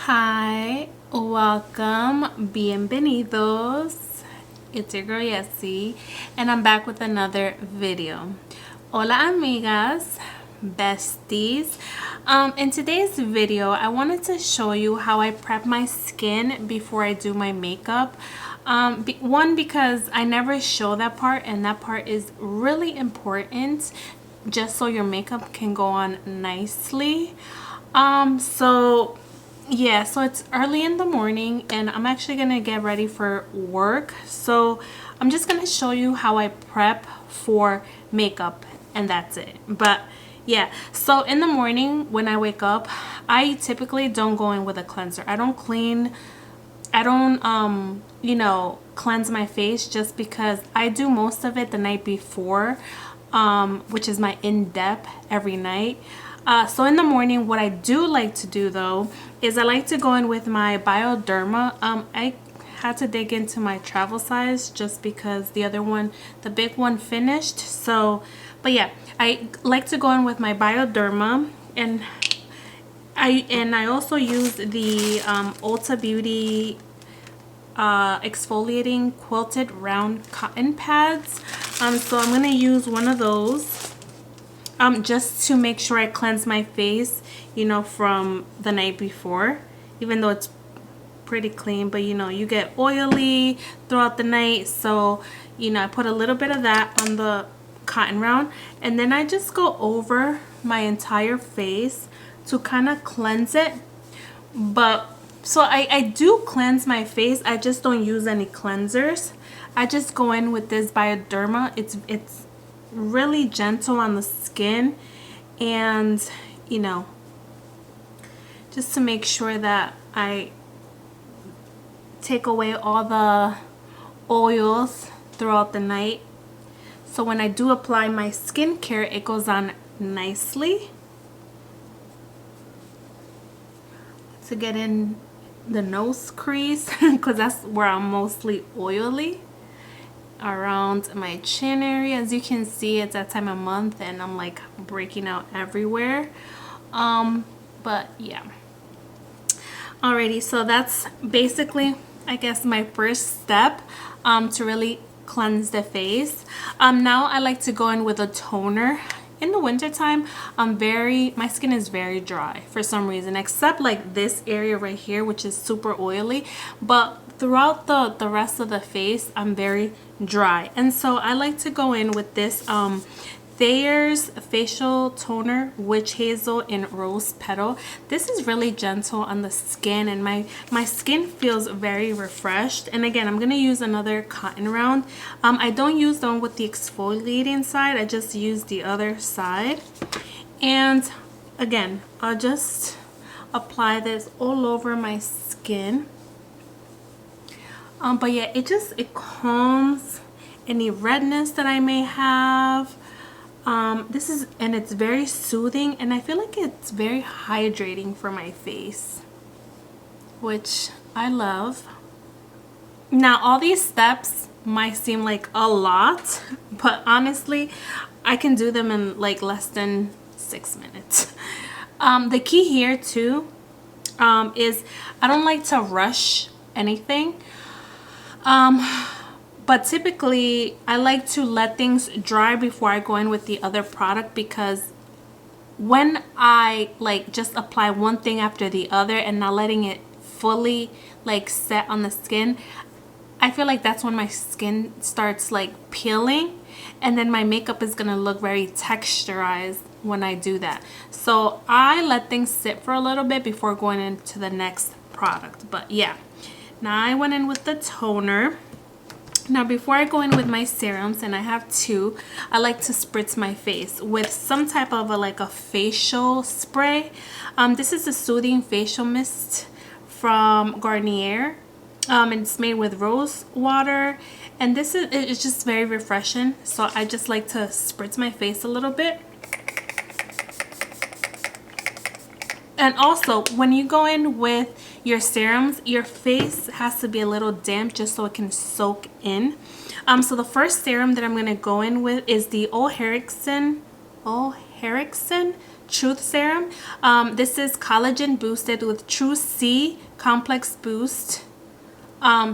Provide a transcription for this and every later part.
Hi, welcome, bienvenidos. It's your girl Yesi, and I'm back with another video. Hola amigas, besties. In today's video, I wanted to show you how I prep my skin before I do my makeup. One, because I never show that part, and that part is really important just so your makeup can go on nicely. So it's early in the morning and I'm actually gonna get ready for work. So I'm just gonna show you how I prep for makeup and that's it. But yeah, so in the morning when I wake up, I typically don't go in with a cleanser. I don't cleanse my face just because I do most of it the night before, which is my in-depth every night. So in the morning, what I do like to do though is I like to go in with my Bioderma. I had to dig into my travel size just because the other one, the big one, finished. So, but yeah, I like to go in with my Bioderma, and I also use the Ulta Beauty exfoliating quilted round cotton pads. So I'm gonna use one of those. Just to make sure I cleanse my face, from the night before, even though it's pretty clean, but you get oily throughout the night. So, I put a little bit of that on the cotton round, and then I just go over my entire face to kind of cleanse it. But so I do cleanse my face, I just don't use any cleansers. I just go in with this Bioderma. It's really gentle on the skin, and just to make sure that I take away all the oils throughout the night, so when I do apply my skincare, it goes on nicely. To get in the nose crease because that's where I'm mostly oily, around my chin area. As you can see, it's that time of month and I'm like breaking out everywhere. But yeah, alrighty, so that's basically, I guess, my first step to really cleanse the face. Now I like to go in with a toner. In the wintertime, my skin is very dry for some reason, except like this area right here, which is super oily. But throughout the rest of the face, I'm very dry. And so I like to go in with this Thayers facial toner, witch hazel and rose petal. This is really gentle on the skin, and my skin feels very refreshed. And again, I'm gonna use another cotton round. I don't use the one with the exfoliating side, I just use the other side. And again, I'll just apply this all over my skin. But yeah, it calms any redness that I may have. And it's very soothing, and I feel like it's very hydrating for my face, which I love. Now, all these steps might seem like a lot, but honestly, I can do them in like less than 6 minutes. The key here too is I don't like to rush anything. But typically I like to let things dry before I go in with the other product, because when I like just apply one thing after the other and not letting it fully like set on the skin, I feel like that's when my skin starts like peeling, and then my makeup is gonna look very texturized when I do that. So I let things sit for a little bit before going into the next product. But yeah, now I went in with the toner. Now before I go in with my serums, and I have two, I like to spritz my face with some type of a facial spray. This is a soothing facial mist from Garnier. It's made with rose water, and it's just very refreshing. So I just like to spritz my face a little bit. And also, when you go in with your serums, your face has to be a little damp just so it can soak in. So the first serum that I'm going to go in with is the OleHenriksen Truth Serum. This is collagen boosted with True C Complex Boost.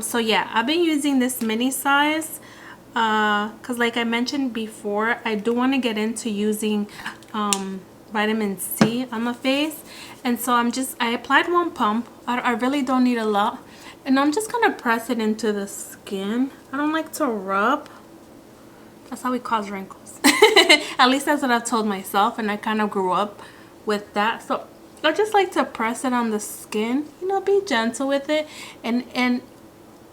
So yeah, I've been using this mini size because like I mentioned before, I do want to get into using vitamin C on my face. And so I applied one pump. I really don't need a lot. And I'm just gonna press it into the skin. I don't like to rub. That's how we cause wrinkles. At least that's what I've told myself, and I kind of grew up with that. So I just like to press it on the skin, you know, be gentle with it. And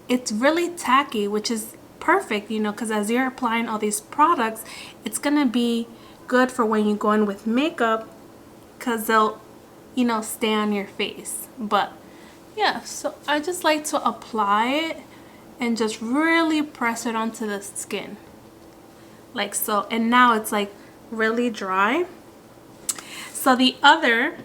it's really tacky, which is perfect, you know, because as you're applying all these products, it's gonna be good for when you go in with makeup, because they'll, you know, stay on your face. But yeah, so I just like to apply it and just really press it onto the skin like so. And now it's like really dry. So the other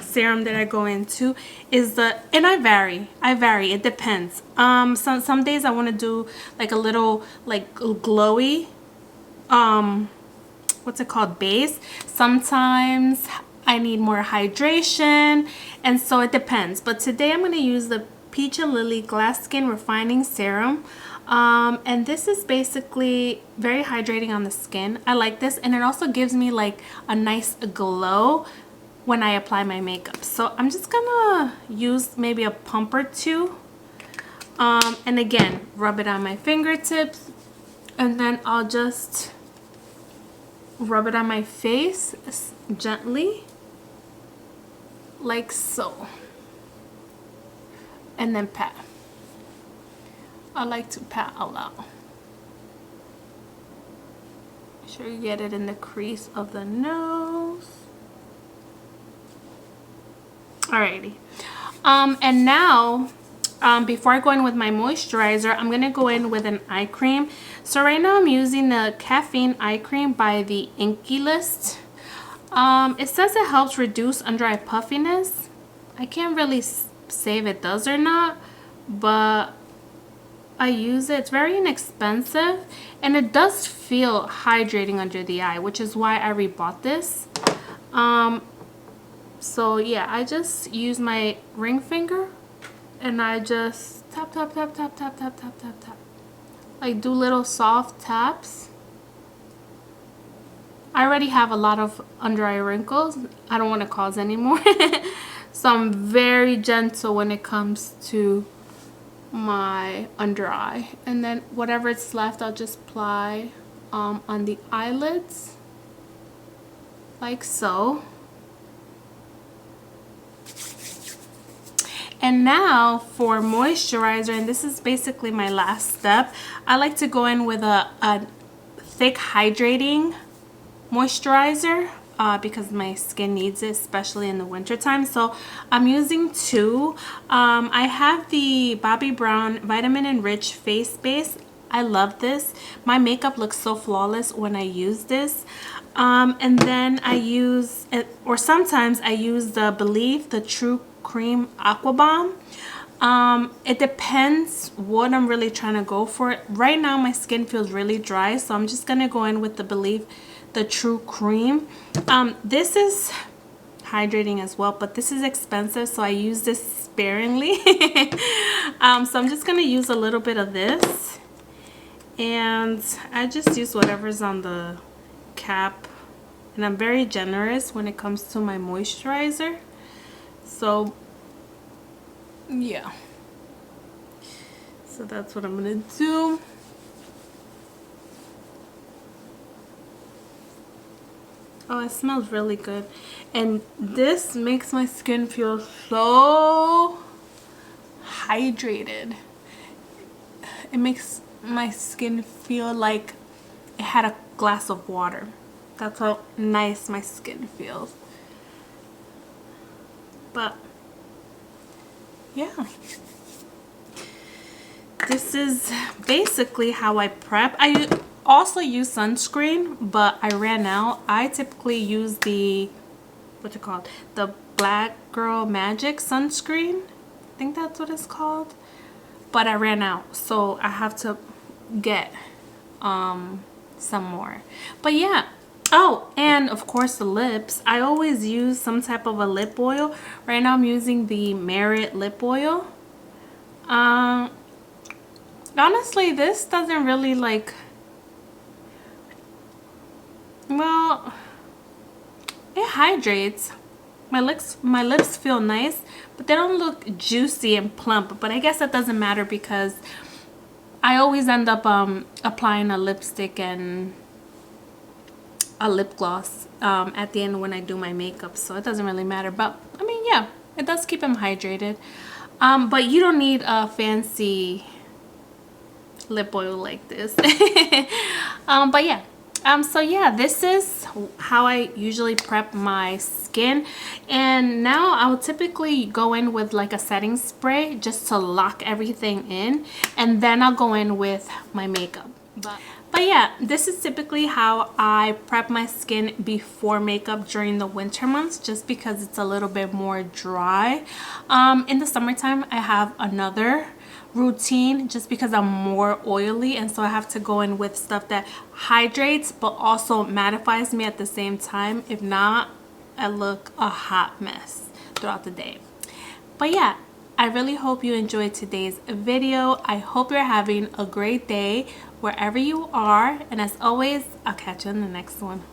serum that I go into is and I vary, it depends. Some days I want to do like a little like glowy what's it called, base. Sometimes I need more hydration, and so it depends. But today I'm going to use the Peach and Lily Glass Skin Refining Serum. And this is basically very hydrating on the skin. I like this, and it also gives me like a nice glow when I apply my makeup. So I'm just gonna use maybe a pump or two, and again rub it on my fingertips, and then I'll just rub it on my face gently like so, and then pat. I like to pat a lot. Make sure you get it in the crease of the nose. Alrighty. And now, before I go in with my moisturizer, I'm gonna go in with an eye cream. So right now I'm using the Caffeine Eye Cream by the Inkey List. It says it helps reduce under eye puffiness. I can't really say if it does or not, but I use it. It's very inexpensive, and it does feel hydrating under the eye, which is why I rebought this. So yeah, I just use my ring finger and I just tap tap tap tap tap tap tap tap tap, like do little soft taps. I already have a lot of under eye wrinkles. I don't want to cause any more. So I'm very gentle when it comes to my under eye, and then whatever's left I'll just apply on the eyelids like so. And now for moisturizer, and this is basically my last step. I like to go in with a thick hydrating moisturizer because my skin needs it, especially in the winter time. So I'm using two. I have the Bobbi Brown Vitamin Enriched Face Base. I love this. My makeup looks so flawless when I use this. And then I use, or sometimes I use the Belif, the True Cream Aqua Bomb. It depends what I'm really trying to go for. Right now my skin feels really dry, so I'm just gonna go in with the Belif, the True Cream. This is hydrating as well, but this is expensive, so I use this sparingly. So I'm just gonna use a little bit of this, and I just use whatever's on the cap, and I'm very generous when it comes to my moisturizer. So yeah, so that's what I'm gonna do. Oh, it smells really good, and this makes my skin feel so hydrated. It makes my skin feel like it had a glass of water. That's how nice my skin feels. But yeah, this is basically how I prep. I also use sunscreen, but I ran out. I typically use the, what's it called, the Black Girl Magic sunscreen. I think that's what it's called, but I ran out, so I have to get some more. But yeah, Oh, and of course the lips. I always use some type of a lip oil. Right now I'm using the Merit lip oil. Honestly, this doesn't really like, well, it hydrates. My lips feel nice, but they don't look juicy and plump. But I guess that doesn't matter because I always end up applying a lipstick and a lip gloss at the end when I do my makeup, so it doesn't really matter. But I mean, yeah, it does keep them hydrated. But you don't need a fancy lip oil like this. But yeah, so yeah, this is how I usually prep my skin. And now I will typically go in with like a setting spray just to lock everything in, and then I'll go in with my makeup. But yeah, this is typically how I prep my skin before makeup during the winter months, just because it's a little bit more dry. In the summertime, I have another routine just because I'm more oily, and so I have to go in with stuff that hydrates but also mattifies me at the same time. If not, I look a hot mess throughout the day. But yeah, I really hope you enjoyed today's video. I hope you're having a great day wherever you are, and as always, I'll catch you in the next one.